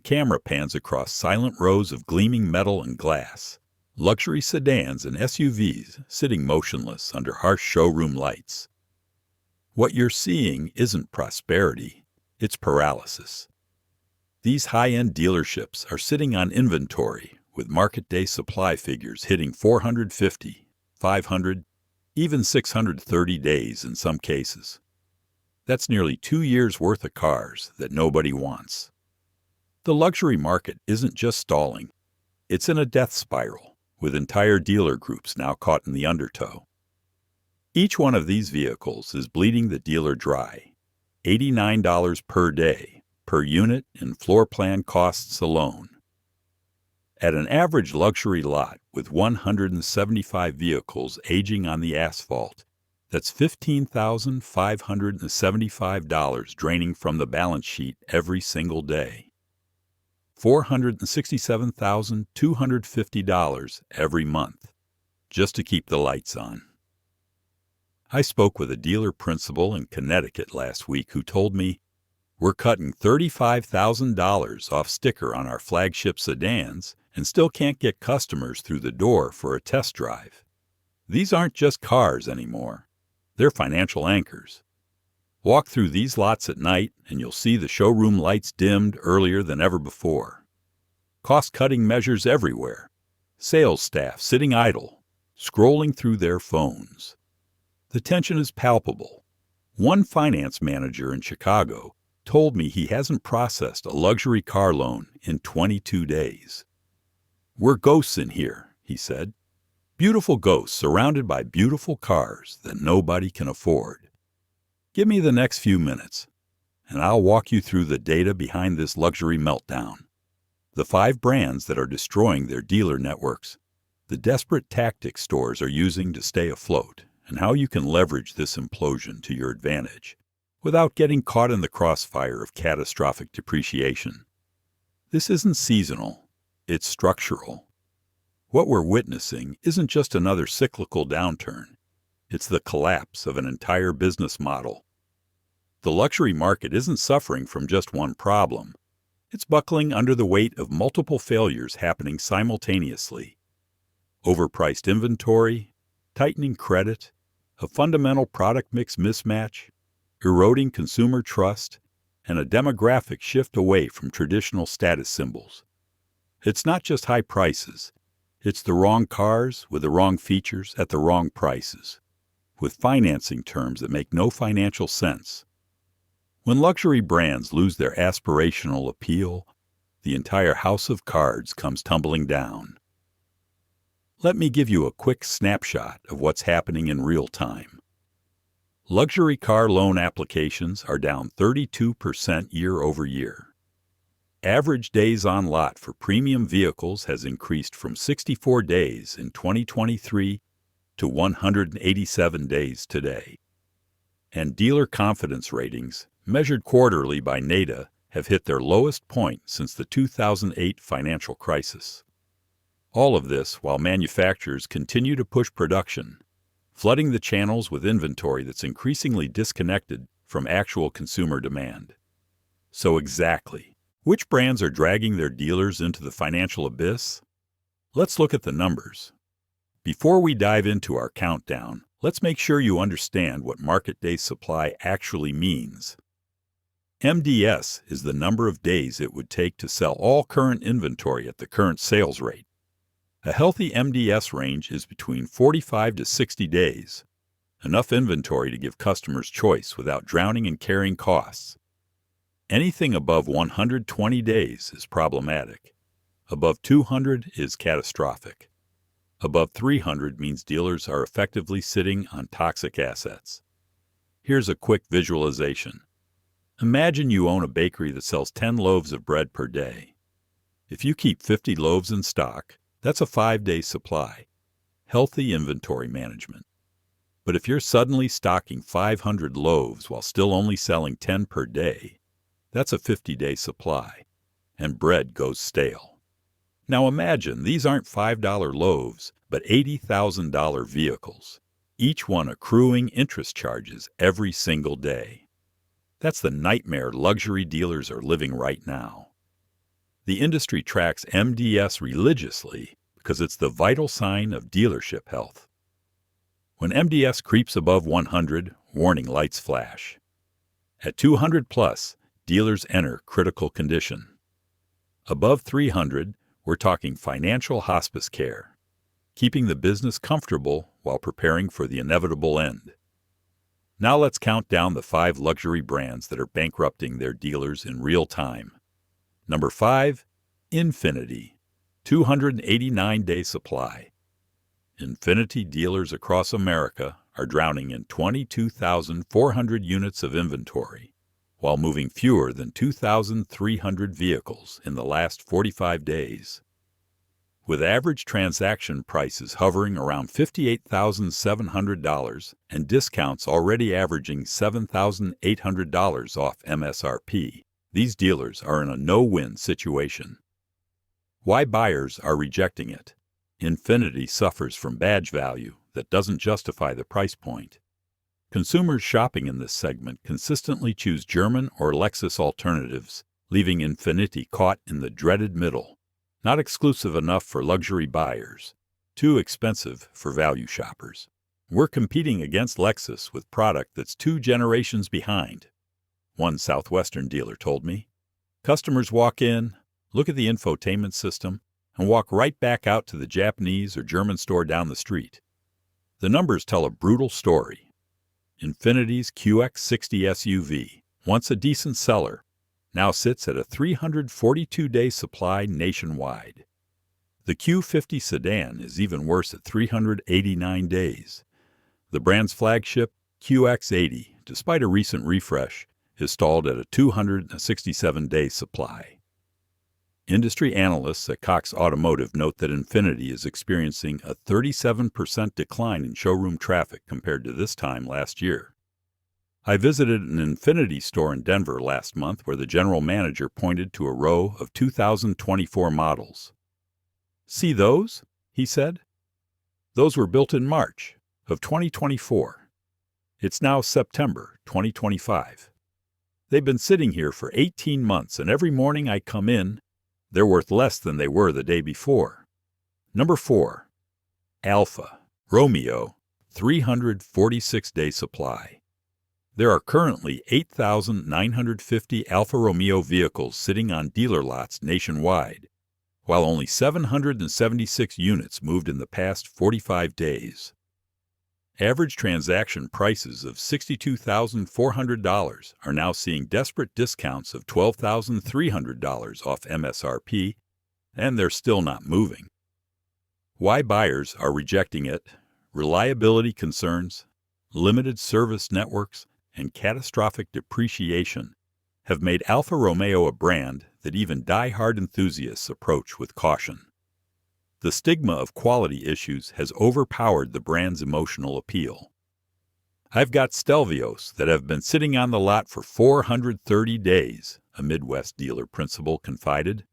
camera pans across silent rows of gleaming metal and glass, luxury sedans and SUVs sitting motionless under harsh showroom lights. What you're seeing isn't prosperity, it's paralysis. These high-end dealerships are sitting on inventory with market day supply figures hitting 450, 500, even 630 days in some cases. That's nearly 2 years' worth of cars that nobody wants. The luxury market isn't just stalling, it's in a death spiral, with entire dealer groups now caught in the undertow. Each one of these vehicles is bleeding the dealer dry, $89 per day, per unit in floor plan costs alone. At an average luxury lot with 175 vehicles aging on the asphalt, that's $15,575 draining from the balance sheet every single day. $467,250 every month, just to keep the lights on. I spoke with a dealer principal in Connecticut last week who told me, "We're cutting $35,000 off sticker on our flagship sedans and still can't get customers through the door for a test drive. These aren't just cars anymore. They're financial anchors. Walk through these lots at night and you'll see the showroom lights dimmed earlier than ever before. Cost-cutting measures everywhere. Sales staff sitting idle, scrolling through their phones. The tension is palpable. One finance manager in Chicago told me he hasn't processed a luxury car loan in 22 days. We're ghosts in here, he said. Beautiful ghosts surrounded by beautiful cars that nobody can afford. Give me the next few minutes, and I'll walk you through the data behind this luxury meltdown. The 5 brands that are destroying their dealer networks, the desperate tactics stores are using to stay afloat, and how you can leverage this implosion to your advantage without getting caught in the crossfire of catastrophic depreciation. This isn't seasonal, it's structural. What we're witnessing isn't just another cyclical downturn. It's the collapse of an entire business model. The luxury market isn't suffering from just one problem. It's buckling under the weight of multiple failures happening simultaneously. Overpriced inventory, tightening credit, a fundamental product mix mismatch, eroding consumer trust, and a demographic shift away from traditional status symbols. It's not just high prices. It's the wrong cars with the wrong features at the wrong prices, with financing terms that make no financial sense. When luxury brands lose their aspirational appeal, the entire house of cards comes tumbling down. Let me give you a quick snapshot of what's happening in real time. Luxury car loan applications are down 32% year over year. Average days on lot for premium vehicles has increased from 64 days in 2023 to 187 days today. And dealer confidence ratings, measured quarterly by NADA, have hit their lowest point since the 2008 financial crisis. All of this while manufacturers continue to push production, flooding the channels with inventory that's increasingly disconnected from actual consumer demand. So exactly, which brands are dragging their dealers into the financial abyss? Let's look at the numbers. Before we dive into our countdown, let's make sure you understand what market day supply actually means. MDS is the number of days it would take to sell all current inventory at the current sales rate. A healthy MDS range is between 45 to 60 days, enough inventory to give customers choice without drowning in carrying costs. Anything above 120 days is problematic. Above 200 is catastrophic. Above 300 means dealers are effectively sitting on toxic assets. Here's a quick visualization. Imagine you own a bakery that sells 10 loaves of bread per day. If you keep 50 loaves in stock, that's a 5-day supply. Healthy inventory management. But if you're suddenly stocking 500 loaves while still only selling 10 per day, that's a 50-day supply, and bread goes stale. Now imagine these aren't $5 loaves, but $80,000 vehicles, each one accruing interest charges every single day. That's the nightmare luxury dealers are living right now. The industry tracks MDS religiously because it's the vital sign of dealership health. When MDS creeps above 100, warning lights flash. At 200 plus, dealers enter critical condition. Above 300, we're talking financial hospice care, keeping the business comfortable while preparing for the inevitable end. Now let's count down the 5 luxury brands that are bankrupting their dealers in real time. Number 5, Infiniti, 289-day supply. Infiniti dealers across America are drowning in 22,400 units of inventory, while moving fewer than 2,300 vehicles in the last 45 days. With average transaction prices hovering around $58,700 and discounts already averaging $7,800 off MSRP, these dealers are in a no-win situation. Why buyers are rejecting it? Infiniti suffers from badge value that doesn't justify the price point. Consumers shopping in this segment consistently choose German or Lexus alternatives, leaving Infiniti caught in the dreaded middle. Not exclusive enough for luxury buyers, too expensive for value shoppers. We're competing against Lexus with product that's 2 generations behind, one Southwestern dealer told me. Customers walk in, look at the infotainment system, and walk right back out to the Japanese or German store down the street. The numbers tell a brutal story. Infiniti's QX60 SUV, once a decent seller, now sits at a 342-day supply nationwide. The Q50 sedan is even worse at 389 days. The brand's flagship, QX80, despite a recent refresh, is stalled at a 267-day supply. Industry analysts at Cox Automotive note that Infiniti is experiencing a 37% decline in showroom traffic compared to this time last year. I visited an Infiniti store in Denver last month where the general manager pointed to a row of 2024 models. "See those?" he said. "Those were built in March of 2024. It's now September 2025. They've been sitting here for 18 months, and every morning I come in, they're worth less than they were the day before." Number 4. Alfa Romeo, 346-day supply. There are currently 8,950 Alfa Romeo vehicles sitting on dealer lots nationwide, while only 776 units moved in the past 45 days. Average transaction prices of $62,400 are now seeing desperate discounts of $12,300 off MSRP, and they're still not moving. Why buyers are rejecting it? Reliability concerns, limited service networks, and catastrophic depreciation have made Alfa Romeo a brand that even die-hard enthusiasts approach with caution. The stigma of quality issues has overpowered the brand's emotional appeal. "I've got Stelvios that have been sitting on the lot for 430 days, a Midwest dealer principal confided.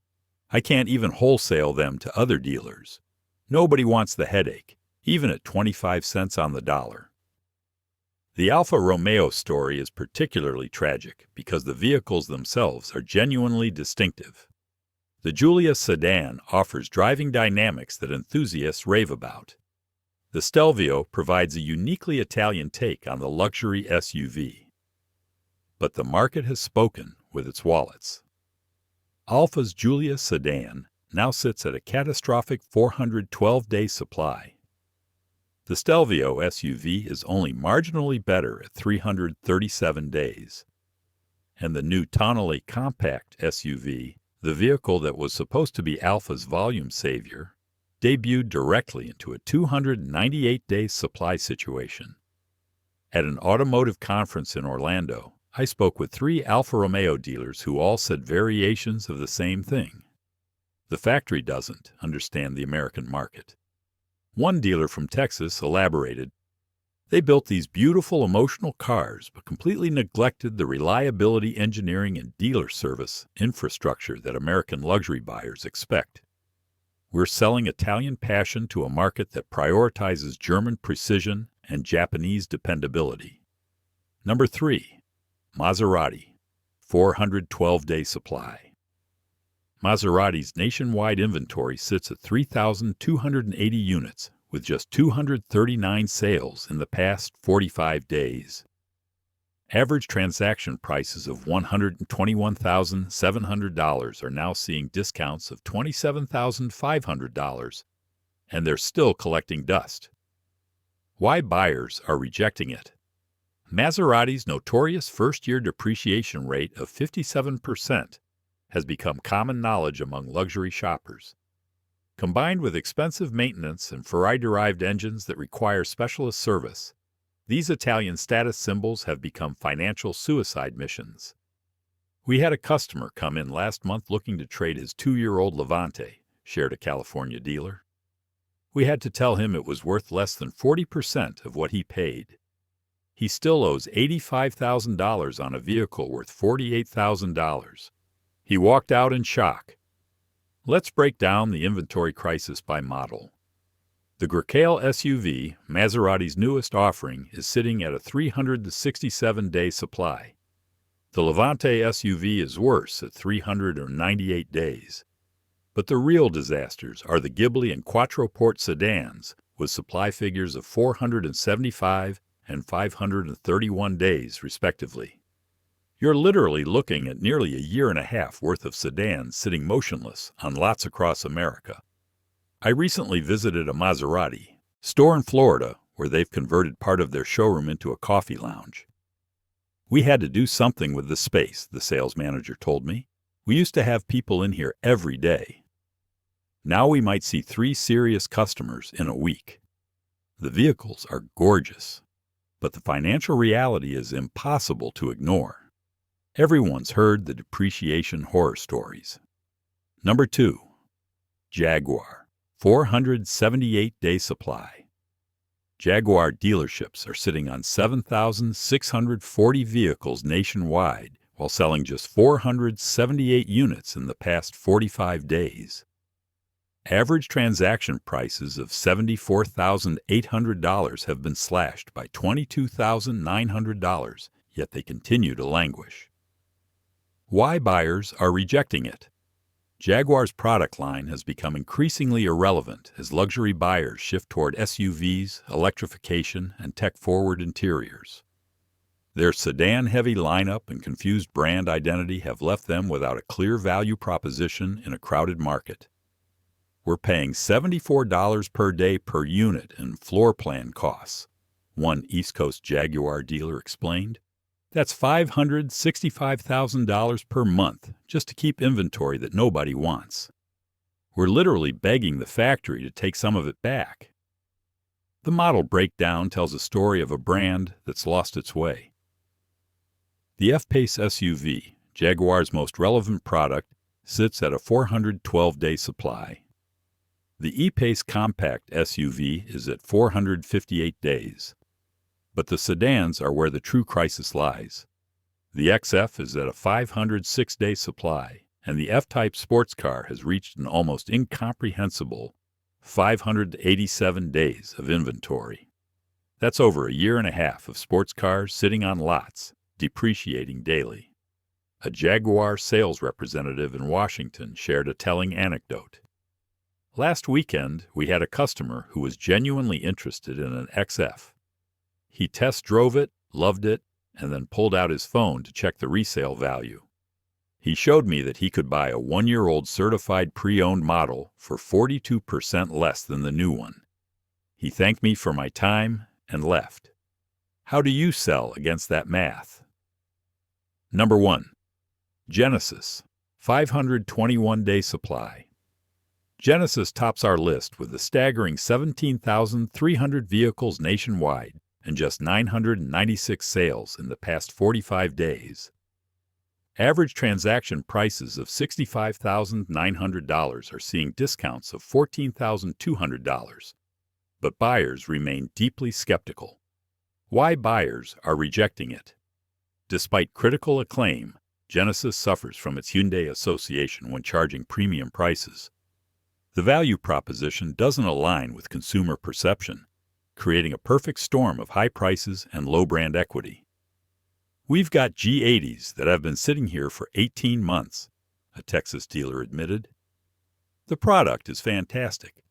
"I can't even wholesale them to other dealers. Nobody wants the headache, even at 25 cents on the dollar." The Alfa Romeo story is particularly tragic because the vehicles themselves are genuinely distinctive. The Giulia sedan offers driving dynamics that enthusiasts rave about. The Stelvio provides a uniquely Italian take on the luxury SUV. But the market has spoken with its wallets. Alfa's Giulia sedan now sits at a catastrophic 412-day supply. The Stelvio SUV is only marginally better at 337 days. And the new Tonale compact SUV, the vehicle that was supposed to be Alfa's volume savior, debuted directly into a 298-day supply situation. At an automotive conference in Orlando, I spoke with 3 Alfa Romeo dealers who all said variations of the same thing. The factory doesn't understand the American market. One dealer from Texas elaborated, "They built these beautiful emotional cars but completely neglected the reliability engineering and dealer service infrastructure that American luxury buyers expect. We're selling Italian passion to a market that prioritizes German precision and Japanese dependability." Number 3. Maserati, 412-day supply. Maserati's nationwide inventory sits at 3,280 units, with just 239 sales in the past 45 days. Average transaction prices of $121,700 are now seeing discounts of $27,500, and they're still collecting dust. Why buyers are rejecting it? Maserati's notorious first-year depreciation rate of 57% has become common knowledge among luxury shoppers. Combined with expensive maintenance and Ferrari-derived engines that require specialist service, these Italian status symbols have become financial suicide missions. We had a customer come in last month looking to trade his 2-year-old Levante, shared a California dealer. We had to tell him it was worth less than 40% of what he paid. He still owes $85,000 on a vehicle worth $48,000. He walked out in shock. Let's break down the inventory crisis by model. The Grecale SUV, Maserati's newest offering, is sitting at a 367-day supply. The Levante SUV is worse at 398 days. But the real disasters are the Ghibli and Quattroporte sedans, with supply figures of 475 and 531 days, respectively. You're literally looking at nearly a year and a half worth of sedans sitting motionless on lots across America. I recently visited a Maserati store in Florida where they've converted part of their showroom into a coffee lounge. We had to do something with the space, the sales manager told me. We used to have people in here every day. Now we might see 3 serious customers in a week. The vehicles are gorgeous, but the financial reality is impossible to ignore. Everyone's heard the depreciation horror stories. Number 2. Jaguar, 478-day supply. Jaguar dealerships are sitting on 7,640 vehicles nationwide while selling just 478 units in the past 45 days. Average transaction prices of $74,800 have been slashed by $22,900, yet they continue to languish. Why buyers are rejecting it? Jaguar's product line has become increasingly irrelevant as luxury buyers shift toward SUVs, electrification, and tech-forward interiors. Their sedan-heavy lineup and confused brand identity have left them without a clear value proposition in a crowded market. We're paying $74 per day per unit in floor plan costs, one East Coast Jaguar dealer explained. That's $565,000 per month just to keep inventory that nobody wants. We're literally begging the factory to take some of it back. The model breakdown tells a story of a brand that's lost its way. The F-Pace SUV, Jaguar's most relevant product, sits at a 412-day supply. The E-Pace compact SUV is at 458 days. But the sedans are where the true crisis lies. The XF is at a 506-day supply, and the F-Type sports car has reached an almost incomprehensible 587 days of inventory. That's over a year and a half of sports cars sitting on lots, depreciating daily. A Jaguar sales representative in Washington shared a telling anecdote. Last weekend, we had a customer who was genuinely interested in an XF. He test drove it, loved it, and then pulled out his phone to check the resale value. He showed me that he could buy a 1-year-old certified pre-owned model for 42% less than the new one. He thanked me for my time and left. How do you sell against that math? Number 1. Genesis, 521-day supply. Genesis tops our list with a staggering 17,300 vehicles nationwide and just 996 sales in the past 45 days. Average transaction prices of $65,900 are seeing discounts of $14,200, but buyers remain deeply skeptical. Why buyers are rejecting it? Despite critical acclaim, Genesis suffers from its Hyundai association when charging premium prices. The value proposition doesn't align with consumer perception, creating a perfect storm of high prices and low brand equity. We've got G80s that have been sitting here for 18 months, a Texas dealer admitted. The product is fantastic,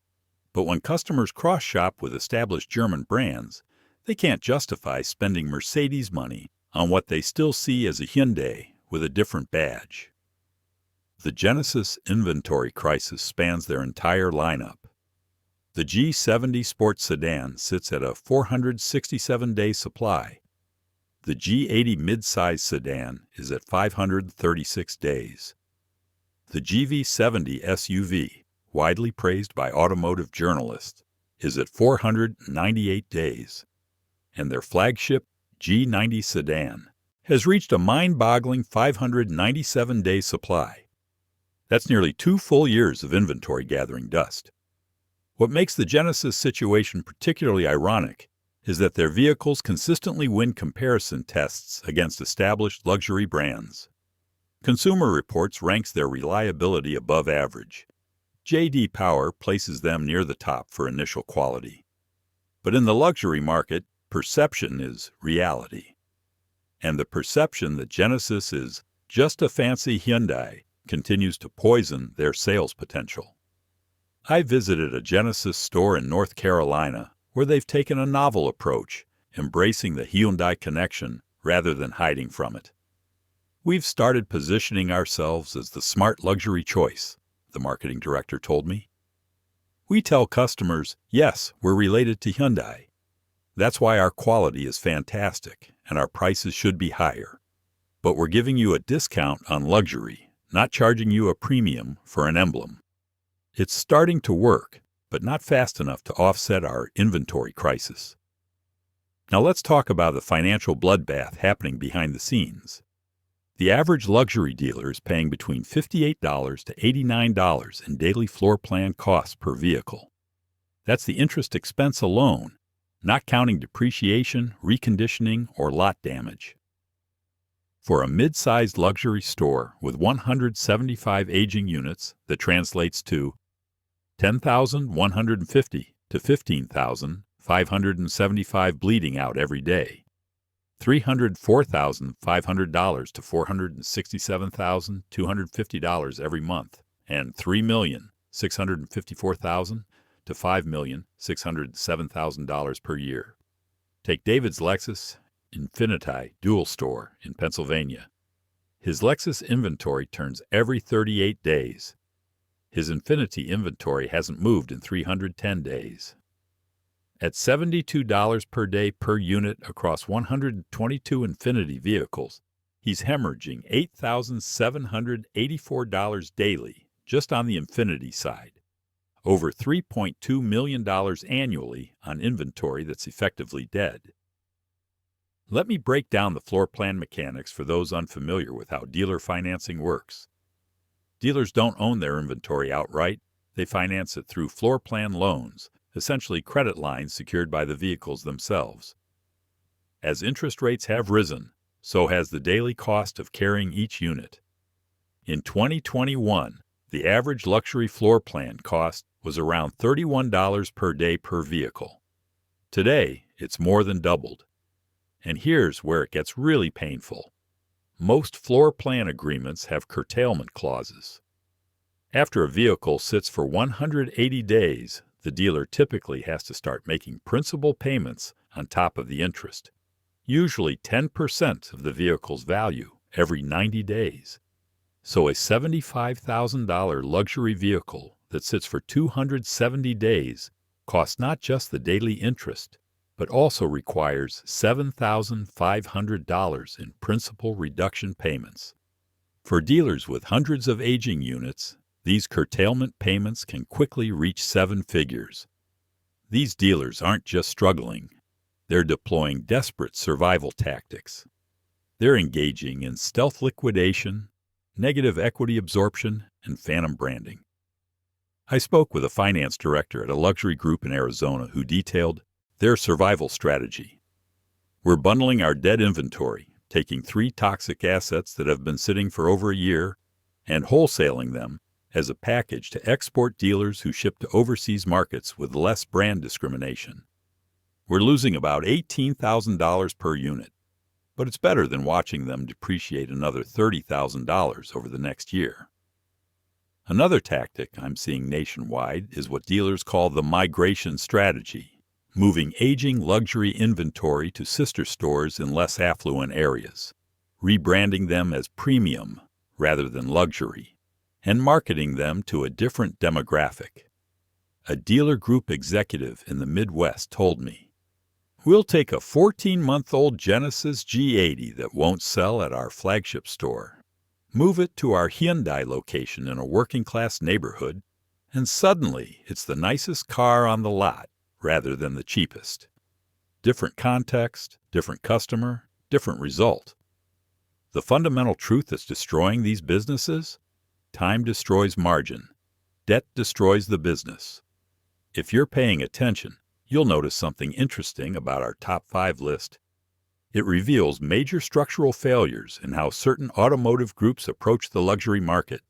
but when customers cross-shop with established German brands, they can't justify spending Mercedes money on what they still see as a Hyundai with a different badge. The Genesis inventory crisis spans their entire lineup. The G70 sports sedan sits at a 467-day supply. The G80 midsize sedan is at 536 days. The GV70 SUV, widely praised by automotive journalists, is at 498 days. And their flagship G90 sedan has reached a mind-boggling 597-day supply. That's nearly 2 full years of inventory gathering dust. What makes the Genesis situation particularly ironic is that their vehicles consistently win comparison tests against established luxury brands. Consumer Reports ranks their reliability above average. J.D. Power places them near the top for initial quality. But in the luxury market, perception is reality. And the perception that Genesis is just a fancy Hyundai continues to poison their sales potential. I visited a Genesis store in North Carolina where they've taken a novel approach, embracing the Hyundai connection rather than hiding from it. We've started positioning ourselves as the smart luxury choice, the marketing director told me. We tell customers, yes, we're related to Hyundai. That's why our quality is fantastic and our prices should be higher. But we're giving you a discount on luxury, not charging you a premium for an emblem. It's starting to work, but not fast enough to offset our inventory crisis. Now let's talk about the financial bloodbath happening behind the scenes. The average luxury dealer is paying between $58 to $89 in daily floor plan costs per vehicle. That's the interest expense alone, not counting depreciation, reconditioning, or lot damage. For a mid-sized luxury store with 175 aging units, that translates to 10,150 to 15,575 bleeding out every day, $304,500 to $467,250 every month, and $3,654,000 to $5,607,000 per year. Take David's Lexus Infiniti dual store in Pennsylvania. His Lexus inventory turns every 38 days. His Infiniti inventory hasn't moved in 310 days. At $72 per day per unit across 122 Infiniti vehicles, he's hemorrhaging $8,784 daily just on the Infiniti side. Over $3.2 million annually on inventory that's effectively dead. Let me break down the floor plan mechanics for those unfamiliar with how dealer financing works. Dealers don't own their inventory outright. They finance it through floor plan loans, essentially credit lines secured by the vehicles themselves. As interest rates have risen, so has the daily cost of carrying each unit. In 2021, the average luxury floor plan cost was around $31 per day per vehicle. Today, it's more than doubled. And here's where it gets really painful. Most floor plan agreements have curtailment clauses. After a vehicle sits for 180 days, the dealer typically has to start making principal payments on top of the interest, usually 10% of the vehicle's value every 90 days. So a $75,000 luxury vehicle that sits for 270 days costs not just the daily interest, but also requires $7,500 in principal reduction payments. For dealers with hundreds of aging units, these curtailment payments can quickly reach 7 figures. These dealers aren't just struggling, they're deploying desperate survival tactics. They're engaging in stealth liquidation, negative equity absorption, and phantom branding. I spoke with a finance director at a luxury group in Arizona who detailed their survival strategy. We're bundling our dead inventory, taking 3 toxic assets that have been sitting for over a year, and wholesaling them as a package to export dealers who ship to overseas markets with less brand discrimination. We're losing about $18,000 per unit, but it's better than watching them depreciate another $30,000 over the next year. Another tactic I'm seeing nationwide is what dealers call the migration strategy, moving aging luxury inventory to sister stores in less affluent areas, rebranding them as premium rather than luxury, and marketing them to a different demographic. A dealer group executive in the Midwest told me, "We'll take a 14-month-old Genesis G80 that won't sell at our flagship store, move it to our Hyundai location in a working-class neighborhood, and suddenly it's the nicest car on the lot rather than the cheapest. Different context, different customer, different result." The fundamental truth that's destroying these businesses? Time destroys margin. Debt destroys the business. If you're paying attention, you'll notice something interesting about our top 5 list. It reveals major structural failures in how certain automotive groups approach the luxury market.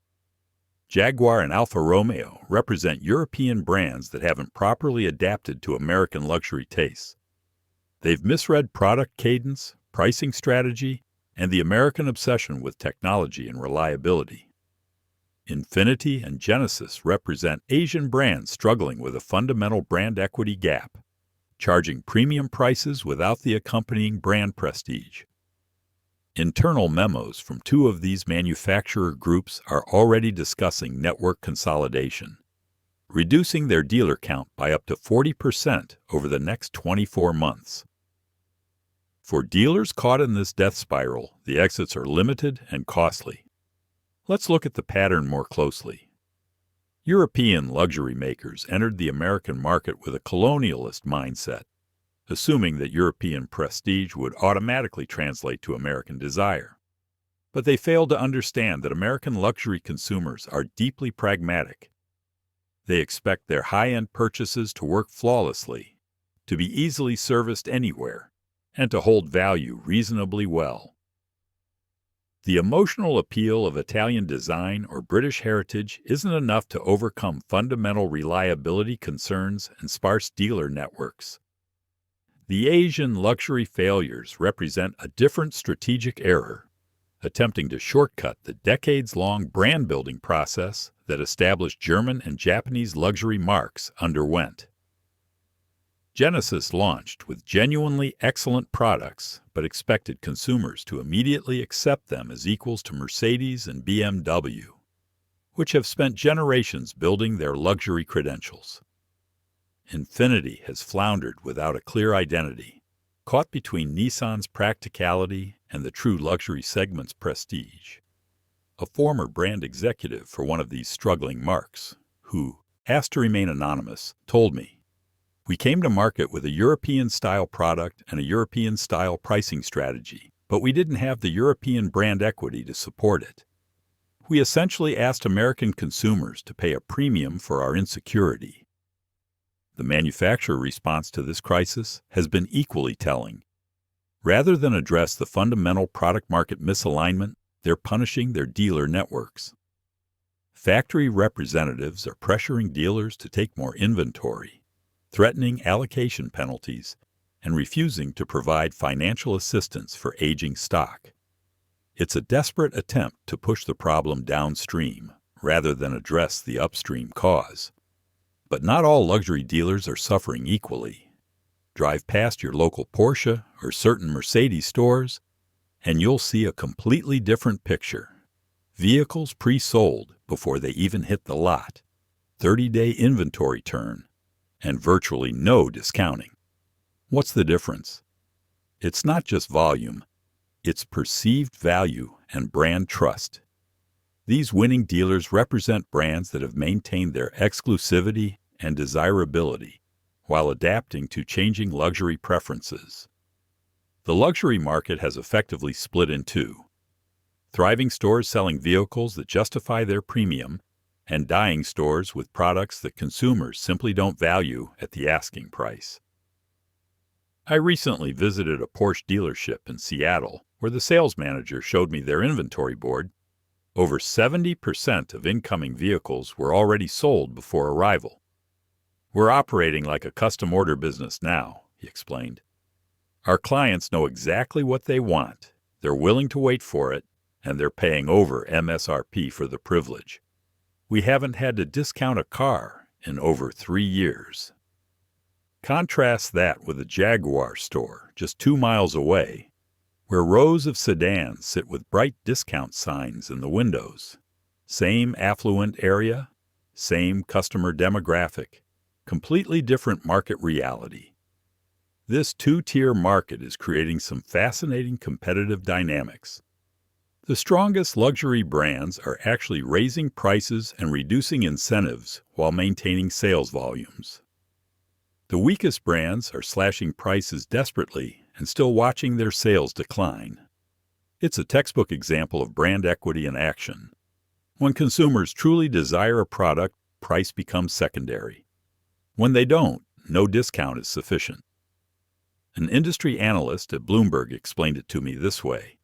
Jaguar and Alfa Romeo represent European brands that haven't properly adapted to American luxury tastes. They've misread product cadence, pricing strategy, and the American obsession with technology and reliability. Infiniti and Genesis represent Asian brands struggling with a fundamental brand equity gap, charging premium prices without the accompanying brand prestige. Internal memos from 2 of these manufacturer groups are already discussing network consolidation, reducing their dealer count by up to 40% over the next 24 months. For dealers caught in this death spiral, the exits are limited and costly. Let's look at the pattern more closely. European luxury makers entered the American market with a colonialist mindset, assuming that European prestige would automatically translate to American desire. But they failed to understand that American luxury consumers are deeply pragmatic. They expect their high-end purchases to work flawlessly, to be easily serviced anywhere, and to hold value reasonably well. The emotional appeal of Italian design or British heritage isn't enough to overcome fundamental reliability concerns and sparse dealer networks. The Asian luxury failures represent a different strategic error, attempting to shortcut the decades-long brand-building process that established German and Japanese luxury marques underwent. Genesis launched with genuinely excellent products, but expected consumers to immediately accept them as equals to Mercedes and BMW, which have spent generations building their luxury credentials. Infiniti has floundered without a clear identity, caught between Nissan's practicality and the true luxury segment's prestige. A former brand executive for one of these struggling marques, who, asked to remain anonymous, told me, "We came to market with a European-style product and a European-style pricing strategy, but we didn't have the European brand equity to support it. We essentially asked American consumers to pay a premium for our insecurity." The manufacturer response to this crisis has been equally telling. Rather than address the fundamental product-market misalignment, they're punishing their dealer networks. Factory representatives are pressuring dealers to take more inventory, threatening allocation penalties, and refusing to provide financial assistance for aging stock. It's a desperate attempt to push the problem downstream rather than address the upstream cause. But not all luxury dealers are suffering equally. Drive past your local Porsche or certain Mercedes stores, and you'll see a completely different picture. Vehicles pre-sold before they even hit the lot, 30-day inventory turn, and virtually no discounting. What's the difference? It's not just volume, it's perceived value and brand trust. These winning dealers represent brands that have maintained their exclusivity and desirability while adapting to changing luxury preferences. The luxury market has effectively split in two: thriving stores selling vehicles that justify their premium, and dying stores with products that consumers simply don't value at the asking price. I recently visited a Porsche dealership in Seattle where the sales manager showed me their inventory board. Over 70% of incoming vehicles were already sold before arrival. "We're operating like a custom order business now," he explained. "Our clients know exactly what they want, they're willing to wait for it, and they're paying over MSRP for the privilege. We haven't had to discount a car in over 3 years. Contrast that with a Jaguar store just 2 miles away, where rows of sedans sit with bright discount signs in the windows. Same affluent area, same customer demographic, completely different market reality. This two-tier market is creating some fascinating competitive dynamics. The strongest luxury brands are actually raising prices and reducing incentives while maintaining sales volumes. The weakest brands are slashing prices desperately and still watching their sales decline. It's a textbook example of brand equity in action. When consumers truly desire a product, price becomes secondary. When they don't, no discount is sufficient. An industry analyst at Bloomberg explained it to me this way.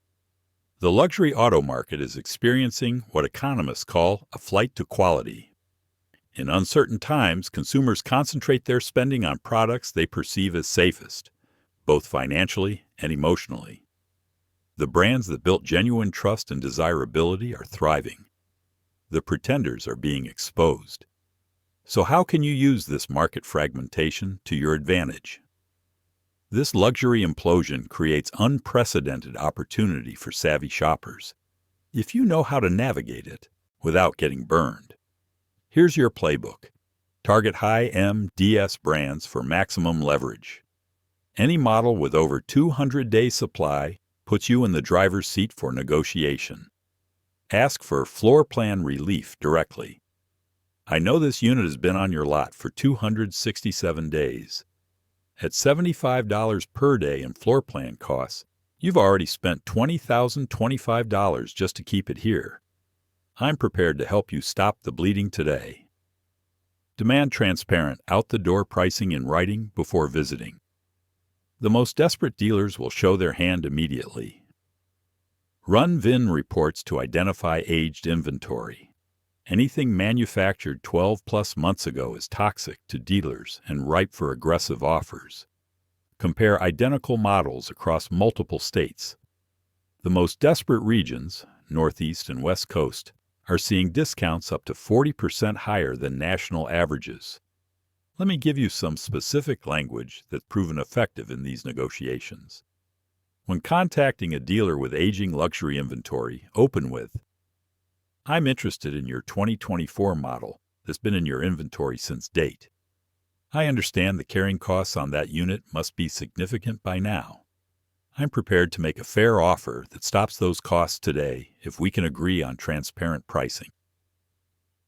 The luxury auto market is experiencing what economists call a flight to quality. In uncertain times, consumers concentrate their spending on products they perceive as safest, both financially and emotionally. The brands that built genuine trust and desirability are thriving. The pretenders are being exposed. So how can you use this market fragmentation to your advantage? This luxury implosion creates unprecedented opportunity for savvy shoppers, if you know how to navigate it without getting burned. Here's your playbook. Target high-end DS brands for maximum leverage. Any model with over 200 days supply puts you in the driver's seat for negotiation. Ask for floor plan relief directly. I know this unit has been on your lot for 267 days. At $75 per day in floor plan costs, you've already spent $20,025 just to keep it here. I'm prepared to help you stop the bleeding today. Demand transparent, out-the-door pricing in writing before visiting. The most desperate dealers will show their hand immediately. Run VIN reports to identify aged inventory. Anything manufactured 12-plus months ago is toxic to dealers and ripe for aggressive offers. Compare identical models across multiple states. The most desperate regions, Northeast and West Coast, are seeing discounts up to 40% higher than national averages. Let me give you some specific language that's proven effective in these negotiations. When contacting a dealer with aging luxury inventory, open with, "I'm interested in your 2024 model that's been in your inventory since date. I understand the carrying costs on that unit must be significant by now. I'm prepared to make a fair offer that stops those costs today if we can agree on transparent pricing."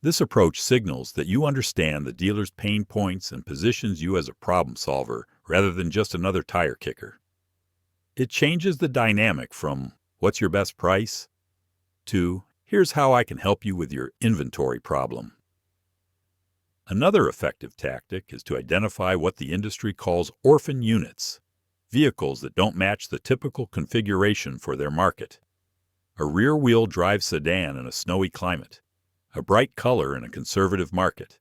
This approach signals that you understand the dealer's pain points and positions you as a problem solver rather than just another tire kicker. It changes the dynamic from, "What's your best price?" to, "Here's how I can help you with your inventory problem." Another effective tactic is to identify what the industry calls orphan units, vehicles that don't match the typical configuration for their market. A rear-wheel drive sedan in a snowy climate, a bright color in a conservative market.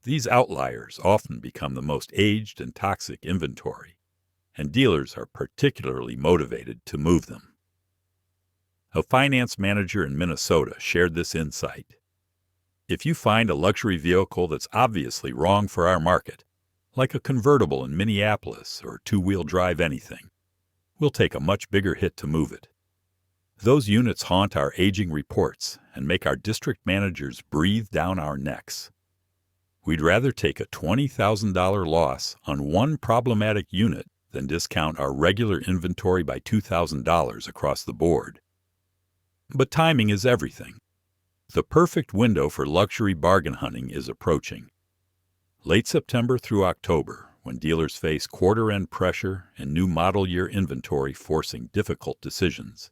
These outliers often become the most aged and toxic inventory, and dealers are particularly motivated to move them. A finance manager in Minnesota shared this insight. "If you find a luxury vehicle that's obviously wrong for our market, like a convertible in Minneapolis or two-wheel drive anything, we'll take a much bigger hit to move it. Those units haunt our aging reports and make our district managers breathe down our necks. We'd rather take a $20,000 loss on one problematic unit than discount our regular inventory by $2,000 across the board." But timing is everything. The perfect window for luxury bargain hunting is approaching. Late September through October, when dealers face quarter-end pressure and new model year inventory forcing difficult decisions.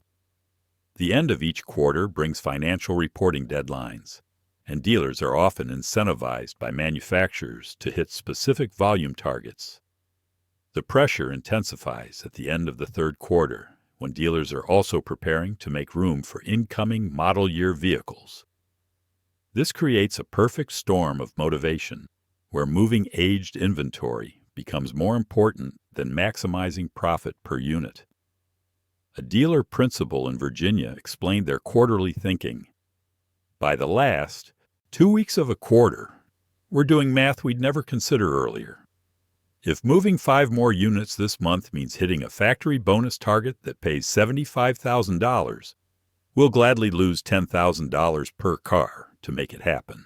The end of each quarter brings financial reporting deadlines, and dealers are often incentivized by manufacturers to hit specific volume targets. The pressure intensifies at the end of the third quarter, when dealers are also preparing to make room for incoming model year vehicles. This creates a perfect storm of motivation, where moving aged inventory becomes more important than maximizing profit per unit. A dealer principal in Virginia explained their quarterly thinking. "By the last, 2 weeks of a quarter. We're doing math we'd never consider earlier. If moving 5 more units this month means hitting a factory bonus target that pays $75,000, we'll gladly lose $10,000 per car to make it happen.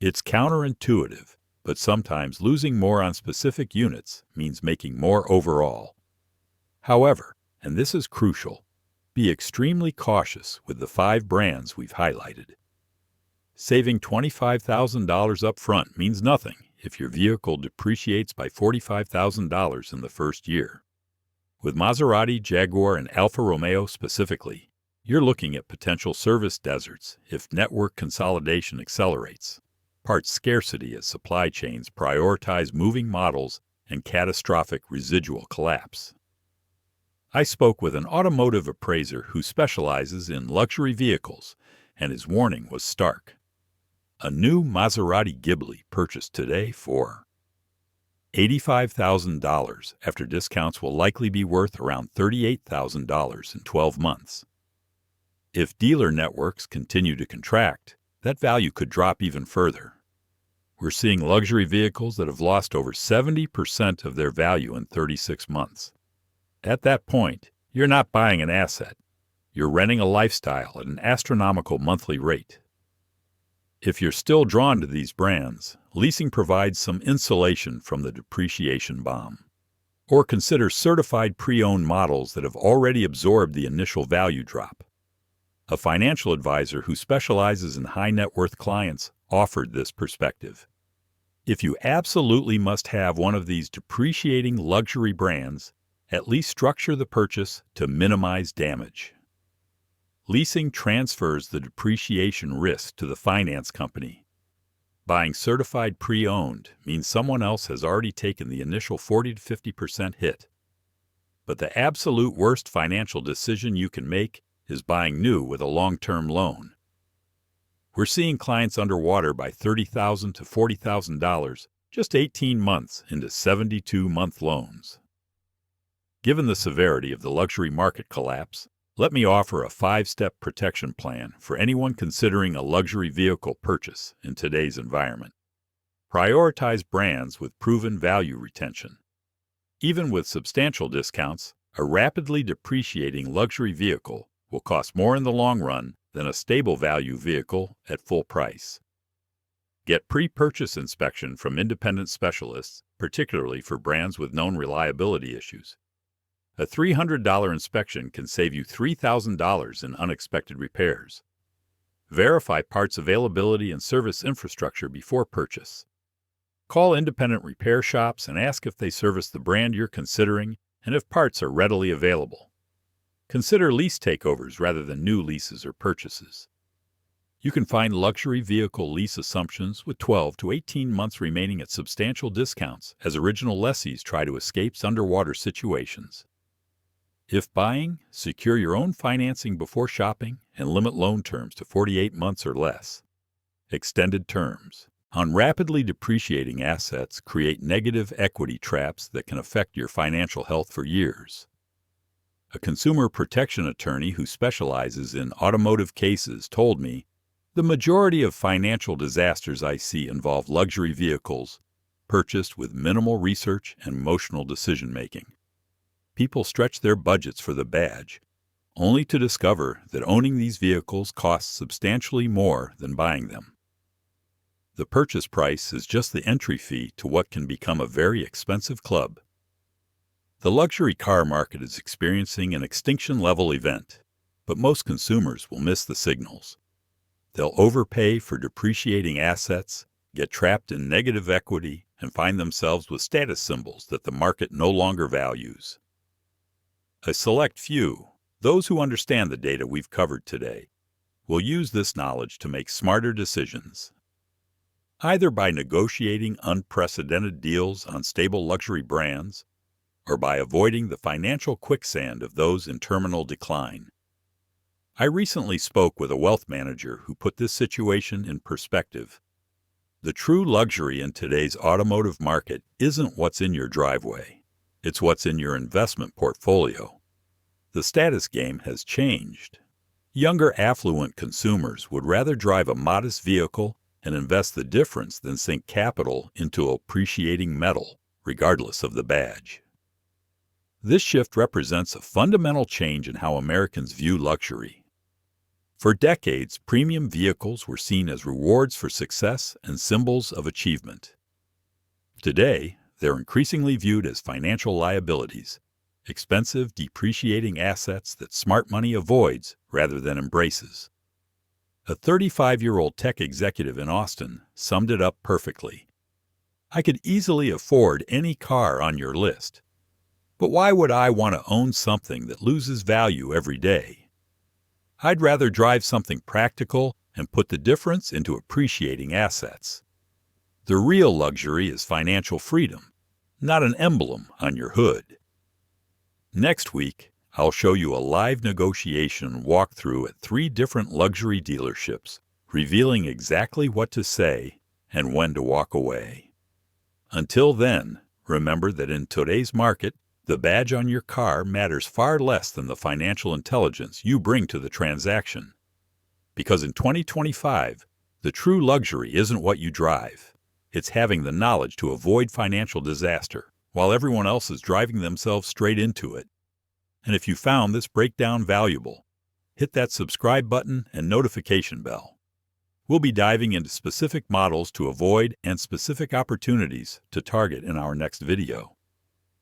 It's counterintuitive, but sometimes losing more on specific units means making more overall. However, and this is crucial, be extremely cautious with the 5 brands we've highlighted. Saving $25,000 up front means nothing if your vehicle depreciates by $45,000 in the first year. With Maserati, Jaguar, and Alfa Romeo specifically, you're looking at potential service deserts if network consolidation accelerates, parts scarcity as supply chains prioritize moving models, and catastrophic residual collapse. I spoke with an automotive appraiser who specializes in luxury vehicles, and his warning was stark. A new Maserati Ghibli purchased today for $85,000 after discounts will likely be worth around $38,000 in 12 months. If dealer networks continue to contract, that value could drop even further. We're seeing luxury vehicles that have lost over 70% of their value in 36 months. At that point, you're not buying an asset. You're renting a lifestyle at an astronomical monthly rate. If you're still drawn to these brands, leasing provides some insulation from the depreciation bomb. Or consider certified pre-owned models that have already absorbed the initial value drop. A financial advisor who specializes in high-net-worth clients offered this perspective. If you absolutely must have one of these depreciating luxury brands, at least structure the purchase to minimize damage. Leasing transfers the depreciation risk to the finance company. Buying certified pre-owned means someone else has already taken the initial 40 to 50% hit. But the absolute worst financial decision you can make is buying new with a long-term loan. We're seeing clients underwater by $30,000 to $40,000 just 18 months into 72-month loans. Given the severity of the luxury market collapse, let me offer a 5-step protection plan for anyone considering a luxury vehicle purchase in today's environment. Prioritize brands with proven value retention. Even with substantial discounts, a rapidly depreciating luxury vehicle will cost more in the long run than a stable value vehicle at full price. Get pre-purchase inspection from independent specialists, particularly for brands with known reliability issues. A $300 inspection can save you $3,000 in unexpected repairs. Verify parts availability and service infrastructure before purchase. Call independent repair shops and ask if they service the brand you're considering and if parts are readily available. Consider lease takeovers rather than new leases or purchases. You can find luxury vehicle lease assumptions with 12 to 18 months remaining at substantial discounts as original lessees try to escape underwater situations. If buying, secure your own financing before shopping and limit loan terms to 48 months or less. Extended terms on rapidly depreciating assets create negative equity traps that can affect your financial health for years. A consumer protection attorney who specializes in automotive cases told me, "The majority of financial disasters I see involve luxury vehicles purchased with minimal research and emotional decision-making. People stretch their budgets for the badge, only to discover that owning these vehicles costs substantially more than buying them. The purchase price is just the entry fee to what can become a very expensive club." The luxury car market is experiencing an extinction-level event, but most consumers will miss the signals. They'll overpay for depreciating assets, get trapped in negative equity, and find themselves with status symbols that the market no longer values. A select few, those who understand the data we've covered today, will use this knowledge to make smarter decisions. Either by negotiating unprecedented deals on stable luxury brands, or by avoiding the financial quicksand of those in terminal decline. I recently spoke with a wealth manager who put this situation in perspective. The true luxury in today's automotive market isn't what's in your driveway. It's what's in your investment portfolio. The status game has changed. Younger affluent consumers would rather drive a modest vehicle and invest the difference than sink capital into appreciating metal, regardless of the badge. This shift represents a fundamental change in how Americans view luxury. For decades, premium vehicles were seen as rewards for success and symbols of achievement. Today, they're increasingly viewed as financial liabilities, expensive, depreciating assets that smart money avoids rather than embraces. A 35-year-old tech executive in Austin summed it up perfectly. "I could easily afford any car on your list, but why would I want to own something that loses value every day? I'd rather drive something practical and put the difference into appreciating assets." The real luxury is financial freedom, not an emblem on your hood. Next week, I'll show you a live negotiation walkthrough at 3 different luxury dealerships, revealing exactly what to say and when to walk away. Until then, remember that in today's market, the badge on your car matters far less than the financial intelligence you bring to the transaction. Because in 2025, the true luxury isn't what you drive. It's having the knowledge to avoid financial disaster while everyone else is driving themselves straight into it. And if you found this breakdown valuable, hit that subscribe button and notification bell. We'll be diving into specific models to avoid and specific opportunities to target in our next video.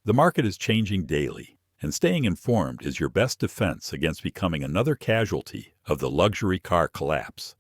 The market is changing daily, and staying informed is your best defense against becoming another casualty of the luxury car collapse.